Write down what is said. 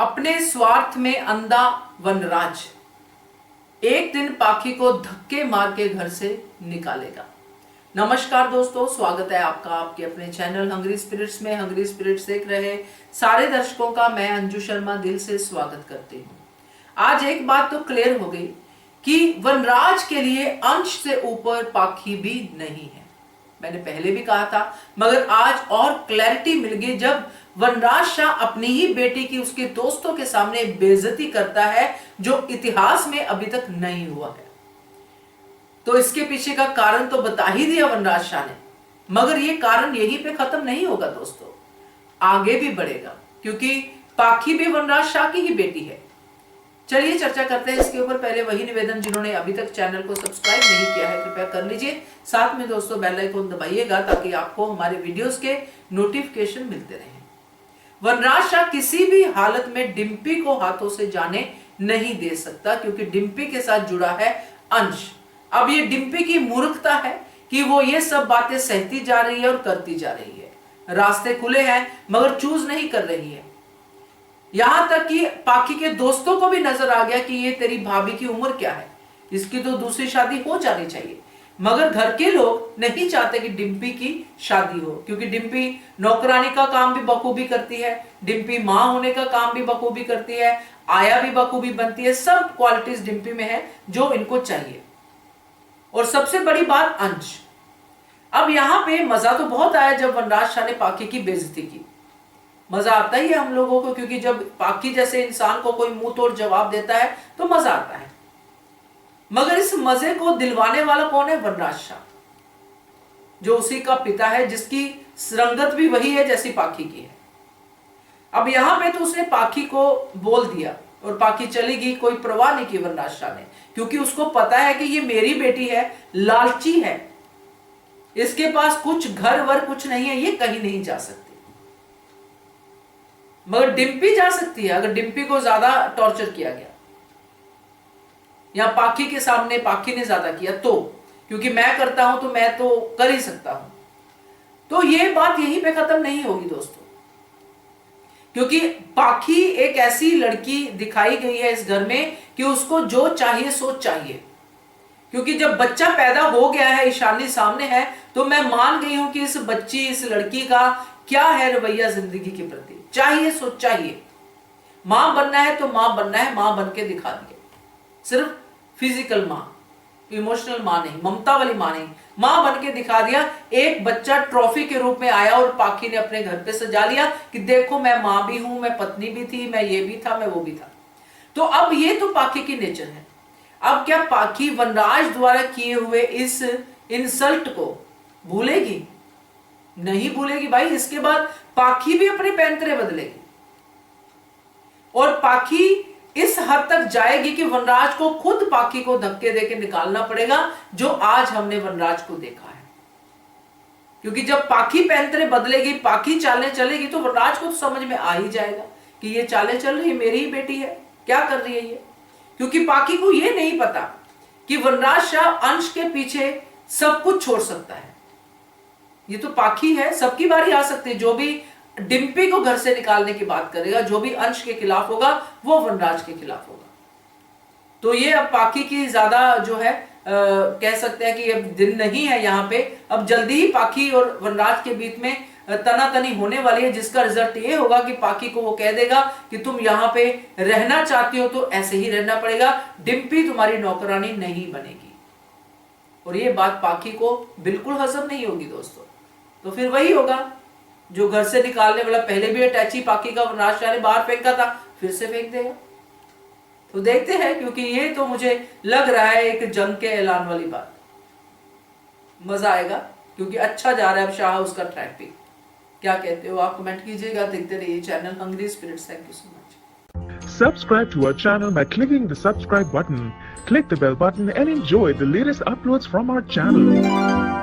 अपने स्वार्थ में अंधा वनराज एक दिन पाखी को धक्के मार के घर से निकालेगा। नमस्कार दोस्तों, स्वागत है आपका आपके अपने चैनल हंग्री स्पिरिट्स में। हंग्री स्पिरिट्स देख रहे सारे दर्शकों का मैं अंजू शर्मा दिल से स्वागत करती हूँ। आज एक बात तो क्लियर हो गई कि वनराज के लिए अंश से ऊपर पाखी भी नहीं है। मैंने पहले भी कहा था, मगर आज और क्लैरिटी मिल गई जब वनराज शाह अपनी ही बेटी की उसके दोस्तों के सामने बेइज्जती करता है, जो इतिहास में अभी तक नहीं हुआ है। तो इसके पीछे का कारण तो बता ही दिया वनराज शाह ने, मगर ये कारण यहीं पे खत्म नहीं होगा दोस्तों, आगे भी बढ़ेगा, क्योंकि पाखी भी वनराज शाह की ही बेटी है। चलिए चर्चा करते हैं इसके ऊपर। पहले वही निवेदन, जिन्होंने अभी तक चैनल को सब्सक्राइब नहीं किया है कृपया कर लीजिए, साथ में दोस्तों बेल आइकन दबाइएगा ताकि आपको हमारे वीडियोस के नोटिफिकेशन मिलते रहें। वनराज शाह किसी भी हालत में डिम्पी को हाथों से जाने नहीं दे सकता, क्योंकि डिम्पी के साथ जुड़ा है अंश। अब ये डिम्पी की मूर्खता है कि वो ये सब बातें सहती जा रही है और करती जा रही है। रास्ते खुले हैं मगर चूज नहीं कर रही है। यहां तक कि पाखी के दोस्तों को भी नजर आ गया कि ये तेरी भाभी की उम्र क्या है, इसकी तो दूसरी शादी हो जानी चाहिए। मगर घर के लोग नहीं चाहते कि डिम्पी की शादी हो, क्योंकि डिम्पी नौकरानी का काम भी बखूबी करती है, डिम्पी मां होने का काम भी बखूबी करती है, आया भी बखूबी बनती है। सब क्वालिटीज डिम्पी में है जो इनको चाहिए। और सबसे बड़ी बात अंश। अब यहां पे मजा तो बहुत आया जब वनराज शाह ने पाखी की बेइज्जती की। मजा आता ही है हम लोगों को, क्योंकि जब पाखी जैसे इंसान को कोई मुंह तोड़ जवाब देता है तो मजा आता है। मगर इस मजे को दिलवाने वाला कौन है? वनराज शाह, जो उसी का पिता है, जिसकी रंगत भी वही है जैसी पाखी की है। अब यहां पे तो उसने पाखी को बोल दिया और पाखी चली गई, कोई परवाह नहीं की वनराज शाह ने, क्योंकि उसको पता है कि ये मेरी बेटी है, लालची है, इसके पास कुछ घर वर कुछ नहीं है, ये कहीं नहीं जा सकती। मगर डिम्पी जा सकती है अगर डिम्पी को ज्यादा टॉर्चर किया गया, या पाखी के सामने पाखी ने ज्यादा किया तो, क्योंकि मैं करता हूं तो मैं तो कर ही सकता हूं। तो ये बात यहीं पे खत्म नहीं होगी दोस्तों, क्योंकि पाखी एक ऐसी लड़की दिखाई गई है इस घर में कि उसको जो चाहिए सो चाहिए। क्योंकि जब बच्चा पैदा हो गया है, ईशानी सामने है, तो मैं मान गई हूं कि इस बच्ची, इस लड़की का क्या है रवैया जिंदगी के प्रति। चाहिए सो चाहिए। मां बनना है तो मां बनना है, मां बन के दिखा दिए। सिर्फ फिजिकल मां, इमोशनल मां नहीं, ममता वाली मां नहीं, मां बन के दिखा दिया। एक बच्चा ट्रॉफी के रूप में आया और पाखी ने अपने घर पे सजा लिया कि देखो मैं मां भी हूं, मैं पत्नी भी थी, मैं ये भी था, मैं वो भी था। तो अब ये तो पाखी की नेचर है। अब क्या पाखी वनराज द्वारा किए हुए इस इंसल्ट को भूलेगी? नहीं भूलेगी भाई। इसके बाद पाखी भी अपने पैंतरे बदलेगी, और पाखी इस हद तक जाएगी कि वनराज को खुद पाखी को धक्के देके निकालना पड़ेगा, जो आज हमने वनराज को देखा है। क्योंकि जब पाखी पैंतरे बदलेगी, पाखी चालें चलेगी, तो वनराज को तो समझ में आ ही जाएगा कि ये चालें चल रही है, मेरी ही बेटी है, क्या कर रही है ये। क्योंकि पाखी को ये नहीं पता कि वनराज शाह अंश के पीछे सब कुछ छोड़ सकता है। ये तो पाखी है, सबकी बारी आ सकती है। जो भी डिम्पी को घर से निकालने की बात करेगा, जो भी अंश के खिलाफ होगा, वो वनराज के खिलाफ होगा। तो ये अब पाखी की ज्यादा जो है कह सकते हैं कि अब दिन नहीं है यहाँ पे। अब जल्दी ही पाखी और वनराज के बीच में तनातनी होने वाली है, जिसका रिजल्ट ये होगा कि पाखी को वो कह देगा कि तुम यहाँ पे रहना चाहती हो तो ऐसे ही रहना पड़ेगा, डिम्पी तुम्हारी नौकरानी नहीं बनेगी। और ये बात पाखी को बिल्कुल हजम नहीं होगी दोस्तों। तो फिर वही होगा जो घर से निकालने वाला, पहले भी अटैची पाखी का वनराज शाह ने बाहर फेंका था, फिर से फेंक देगा। तो देखते हैं, क्योंकि ये तो मुझे लग रहा है एक जंग के ऐलान वाली बात। मजा आएगा, क्योंकि अच्छा जा रहा है अब शाह उसका ट्रैक पे। क्या कहते हो आप? कमेंट कीजिएगा। देखते रहिए channel hungry spirits. Thank you so much. Subscribe to our channel by clicking the subscribe button. Click the bell button and enjoy the latest uploads from our channel.